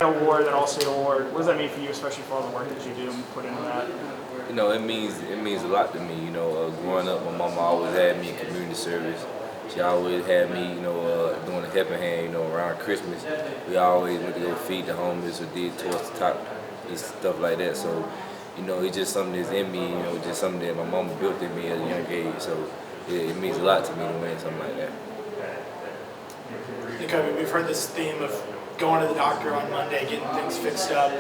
Award, that All-State award. What does that mean for you, especially for all the work that you do and put into that? You know, it means a lot to me. You know, growing up, my mama always had me in community service. She always had me, doing a helping hand. You know, around Christmas, we always went to go feed the homeless or did towards the top and stuff like that. So, you know, it's just something that's in me. You know, just something that my mama built in me at a young age. So, it means a lot to me to win something like that. Nakobe, we've heard this theme of going to the doctor on Monday, getting things fixed up.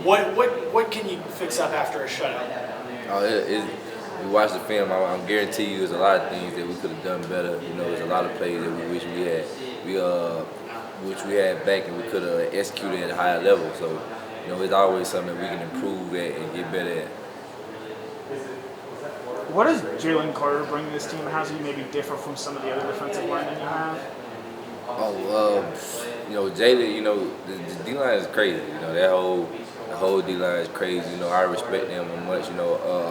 What can you fix up after a shutout? We watch the film. I guarantee you, there's a lot of things that we could have done better. You know, there's a lot of plays that we wish we had. Which we had back, and we could have executed at a higher level. So, you know, it's always something that we can improve at and get better at. What does Jalen Carter bring to this team? How does he maybe differ from some of the other defensive linemen you have? You know, Jalen, you know, the D-line is crazy. You know, the whole D-line is crazy. You know, I respect them much, a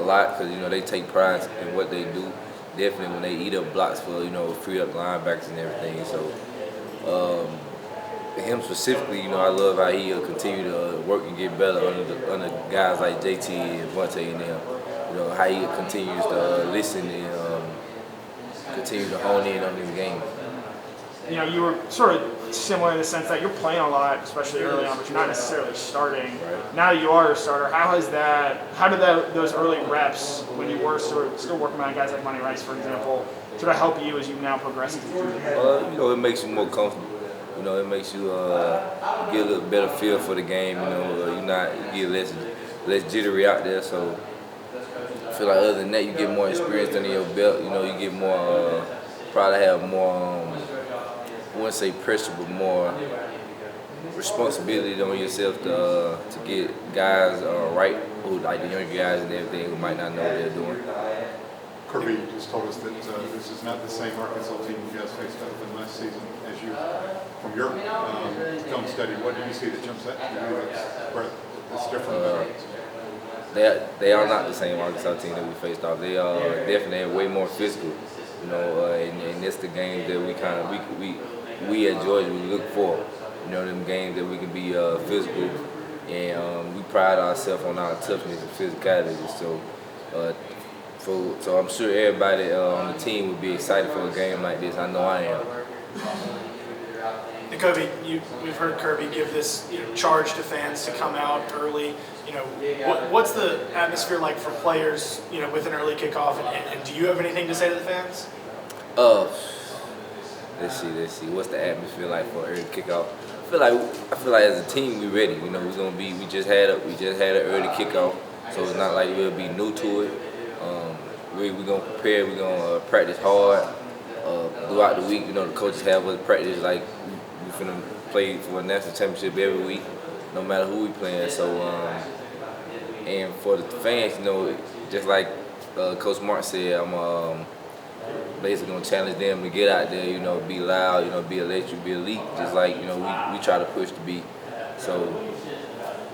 lot, because, you know, they take pride in what they do. Definitely when they eat up blocks for, free up linebackers and everything. So, him specifically, I love how he continue to work and get better under guys like JT and Vontae and them. You know, how he continues to listen and continue to hone in on these games. You know, you were sort of similar in the sense that you're playing a lot, especially early on, but you're not necessarily starting. Right. Now you are a starter. How did those early reps, when you were sort of still working around guys like Monty Rice, for example, sort of help you as you now progress into the season? It makes you more comfortable. You know, it makes you get a little better feel for the game. You get less jittery out there. So I feel like other than that, you get more experience under your belt. You know, you get more, probably have more. I wouldn't say pressure, but more responsibility on yourself to get guys right, who like the younger guys and everything who might not know what they're doing. Kirby just told us that this is not the same Arkansas team you guys faced up in last season. As you, from your film study, what did you see that jumps out to you that's different about it? They are not the same Arkansas team that we faced off. They are definitely way more physical. And it's the games that we at Georgia we look for. Them games that we can be physical, and we pride ourselves on our toughness and physicality. So I'm sure everybody on the team would be excited for a game like this. I know I am. Nakobe, we've heard Kirby give this charge to fans to come out early. What's the atmosphere like for players? With an early kickoff, and do you have anything to say to the fans? Let's see. What's the atmosphere like for early kickoff? I feel like as a team we ready. We just had an early kickoff, so it's not like we'll be new to it. We're gonna prepare. We're gonna practice hard throughout the week. The coaches have us practice like we're gonna play for a national championship every week, no matter who we playing. So, and for the fans, just like Coach Mark said, I'm basically gonna challenge them to get out there, be loud, be electric, be elite, just like we try to push to be. So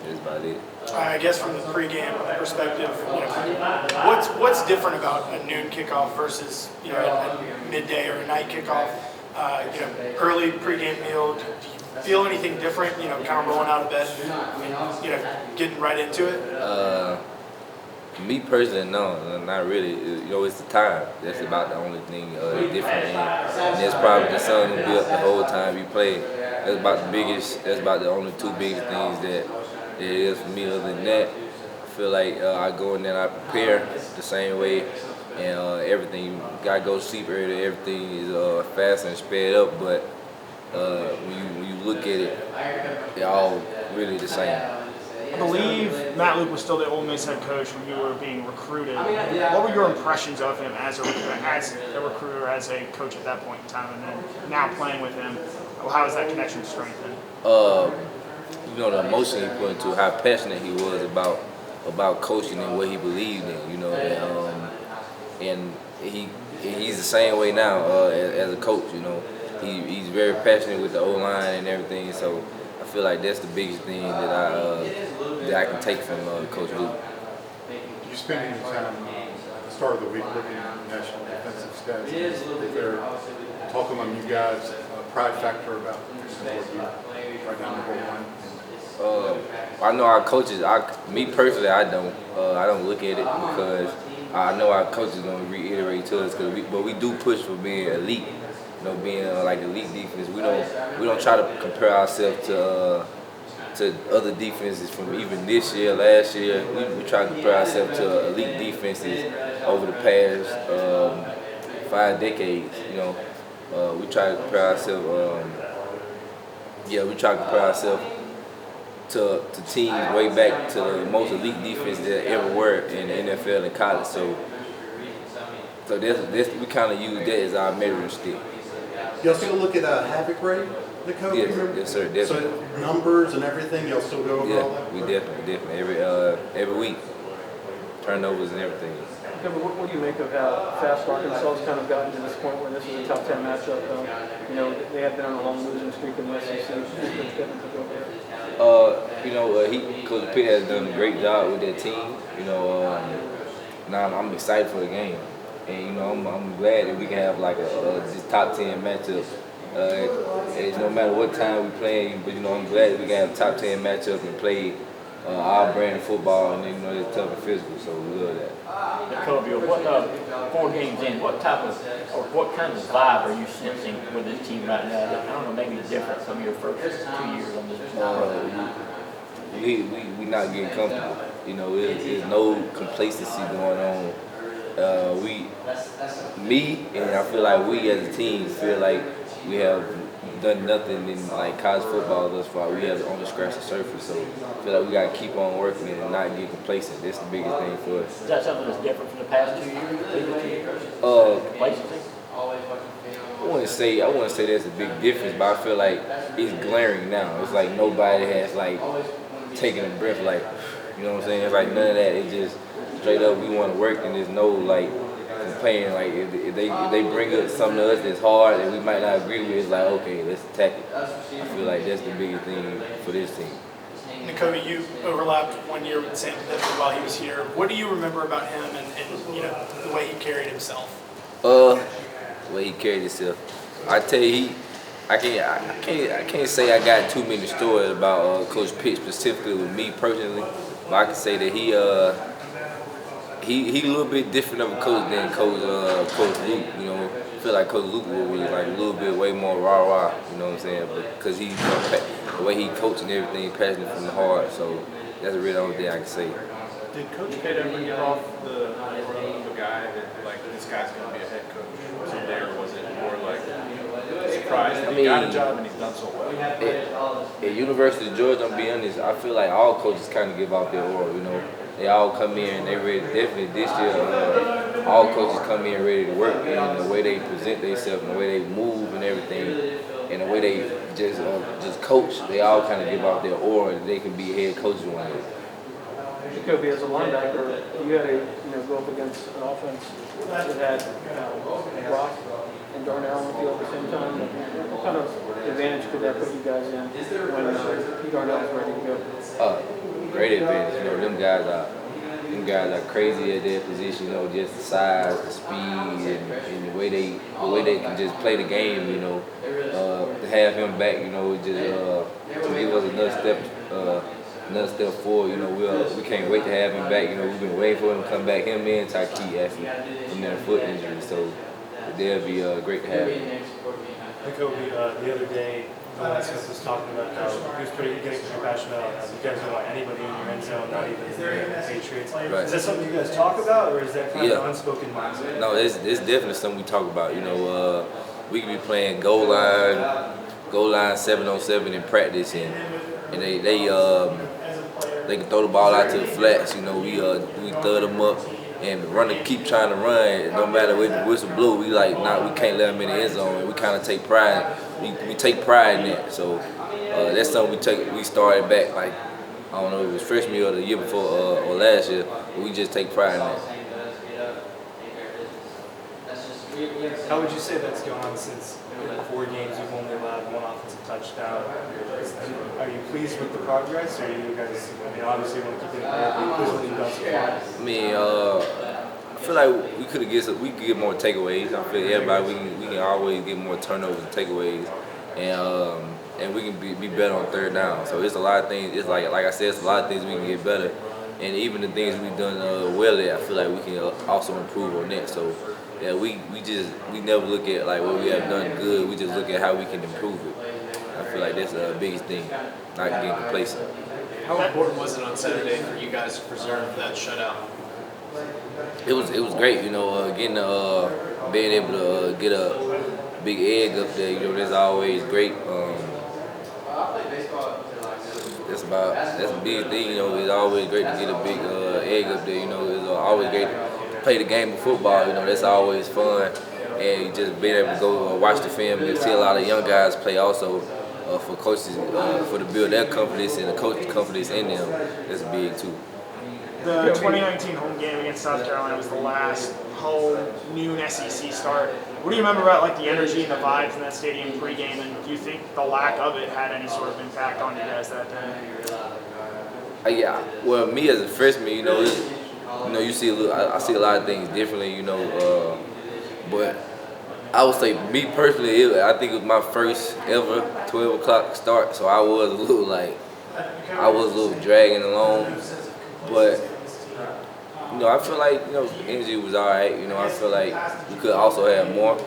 that's about it. I guess from the pregame perspective, what's different about a noon kickoff versus a midday or a night kickoff? Early pregame meal. Do you feel anything different? Kind of rolling out of bed, getting right into it. Me personally, no, not really. It's the time. That's about the only thing different. And that's probably the sun will be up the whole time you play. That's about the only two biggest things that it is for me. Other than that, I feel like I go in there and I prepare the same way. And everything, you gotta go to sleep early. Everything is fast and sped up. But when you look at it, they're all really the same. I believe Matt Luke was still the Ole Miss head coach when you were being recruited. What were your impressions of him as a recruiter, as a coach at that point in time, and then now playing with him? How has that connection strengthened? The emotion he put into how passionate he was about coaching and what he believed in. And he's the same way now as a coach. He's very passionate with the O-line and everything. So I feel like that's the biggest thing that I can take from Coach Luke. You spend any time at the start of the week looking at national defensive stats? Is there talk among you guys pride factor about what you right now number one? I know our coaches. Me personally, I don't. I don't look at it because I know our coaches gonna reiterate to us. But we do push for being elite. You know, being like elite defense. We don't try to compare ourselves to other defenses from even this year, last year. We try to compare ourselves to elite defenses over the past 5 decades. You know, we try to compare ourselves. We try to compare ourselves to teams way back to the most elite defense that ever were in the NFL and college. So this we kind of use that as our measuring stick. Y'all still look at havoc rate, Nakobe? Yes, sir, definitely. So numbers and everything, y'all still go over all that? We definitely every week, turnovers and everything. Okay, but what do you make of how fast Arkansas has kind of gotten to this point where this is a top 10 matchup? You know, they have been on a long losing streak in the SEC. Coach Pitt has done a great job with that team. You know, now I'm excited for the game, and you know I'm glad that we can have like this top 10 matchup. And no matter what time we play, but you know I'm glad that we can have a top 10 matchup and play our brand of football, and you know it's tough and physical, so we love that. Nakobe, what 4 games in, what type of or what kind of vibe are you sensing with this team right now? I don't know, maybe it's different from your first 2 years on this program. We not getting comfortable. You know, there's no complacency going on. And I feel like we as a team feel like we have done nothing in like college football thus far. We have only scratched the surface, so I feel like we got to keep on working and not get complacent. That's the biggest thing for us. Is that something that's different from the past 2 years? Complacency? I wouldn't say there's a big difference, but I feel like it's glaring now. It's like nobody has like taking a breath, like, you know what I'm saying? It's like none of that. It's just straight up we want to work, and there's no like complaining. Like if they bring up something to us that's hard and we might not agree with, it's like, okay, let's attack it. I feel like that's the biggest thing for this team. Nakobe, you overlapped 1 year with Sam Pittman while he was here. What do you remember about him and you know the way he carried himself? The way he carried himself. I tell you, I can't say I got too many stories about Coach Pitt specifically with me personally, but I can say that he a little bit different of a coach than Coach Luke. You know, I feel like Coach Luke was like a little bit way more rah-rah. You know what I'm saying? But because the way he coached and everything, passionate from the heart. So that's really the only thing I can say. Did Coach Pitt ever get off the road of a guy that like this guy's going to be a head coach? Was he there, or was it more like surprised that he got a job and he's done so well? At University of Georgia, I'm being honest, I feel like all coaches kind of give out their aura. You know, they all come in and they ready. Definitely this year, all coaches come in ready to work, and the way they present themselves, and the way they move and everything, and the way they just coach, they all kind of give out their aura that they can be head coaches one day. Nakobe, as a linebacker, you had to go up against an offense that had Brock and Darnell on the field at the same time. What kind of advantage could that put you guys in when Darnell is ready to go? Great advantage. You know, them guys are crazy at their position. You know, just the size, the speed, and the way they can just play the game. You know, to have him back, you know, it just to give us another step forward. You know, we can't wait to have him back. You know, we've been waiting for him to come back. Him and Tyke actually from their foot injury, so they'll be great to have him. Nakobe, the other day, Smith was talking about how he was getting pretty passionate about how you guys don't want anybody in your end zone, not even the Patriots. Right. Is that something you guys talk about, or is that kind of an unspoken mindset? No, it's definitely something we talk about. You know, we can be playing goal line 7-on-7 in practice, and they can throw the ball out to the flats. You know, we throw them up. And keep trying to run, no matter what the whistle blew, we can't let them in the end zone. We kind of take pride. We take pride in that. So that's something we started back like, I don't know, it was freshman year or the year before or last year, but we just take pride in that. How would you say that's gone since in 4 games you've only allowed 1 offensive touchdown? Are you pleased with the progress, or are you guys, obviously you want to keep it up, are you pleased with what you've done so far? I feel like we could get more takeaways. I feel everybody we can always get more turnovers and takeaways. and we can be better on third down. So it's a lot of things. It's like I said, it's a lot of things we can get better. And even the things we've done well at, I feel like we can also improve on that. So yeah, we never look at like what we have done good. We just look at how we can improve it. I feel like that's the biggest thing, not getting complacent. How important was it on Saturday for you guys to preserve that shutout? It was great, you know, getting being able to get a big egg up there. You know, that's always great. That's a big thing, you know. It's always great to get a big egg up there. You know, it's always great to play the game of football. You know, that's always fun, and just being able to go watch the film and see a lot of young guys play also. For coaches, for to build their confidence and the coach's confidence in them, that's big too. The 2019 home game against South Carolina was the last home noon SEC start. What do you remember about like the energy and the vibes in that stadium pregame, and do you think the lack of it had any sort of impact on you guys that day? Yeah, well, me as a freshman, you know, you see I see a lot of things differently, you know, but I would say me personally, I think it was my first ever 12 o'clock start, so I was a little dragging along, but you know, I feel like, you know, energy was all right. You know, I feel like we could also have more.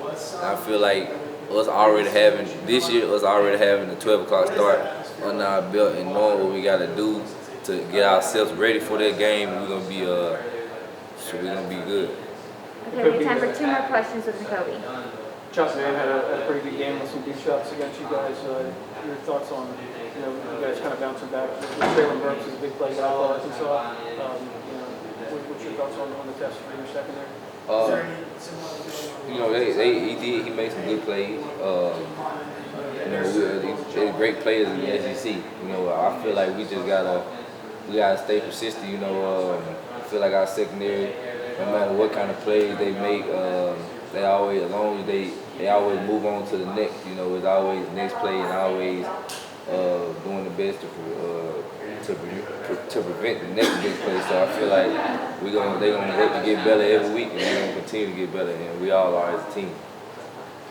I feel like us already having the 12 o'clock start on our belt and knowing what we got to do to get ourselves ready for that game, we're gonna be good. Okay, we have time for 2 more questions with Nakobe. Chuck, man, had a pretty good game with some deep shots against you guys. Your thoughts on, you know, you guys kind of bouncing back. Traylon Burks is a big play guy for Arkansas. You know, what's your thoughts on the test for your secondary? You know, he made some good plays. You know, they're great players in the SEC. You know, I feel like we gotta stay persistent. You know, I feel like our secondary, no matter what kind of plays they make, they always, as long as they always move on to the next. You know, it's always next play and always doing the best to prevent the next big play. So I feel like they're gonna work to get better every week, and we're gonna continue to get better, and we all are as a team.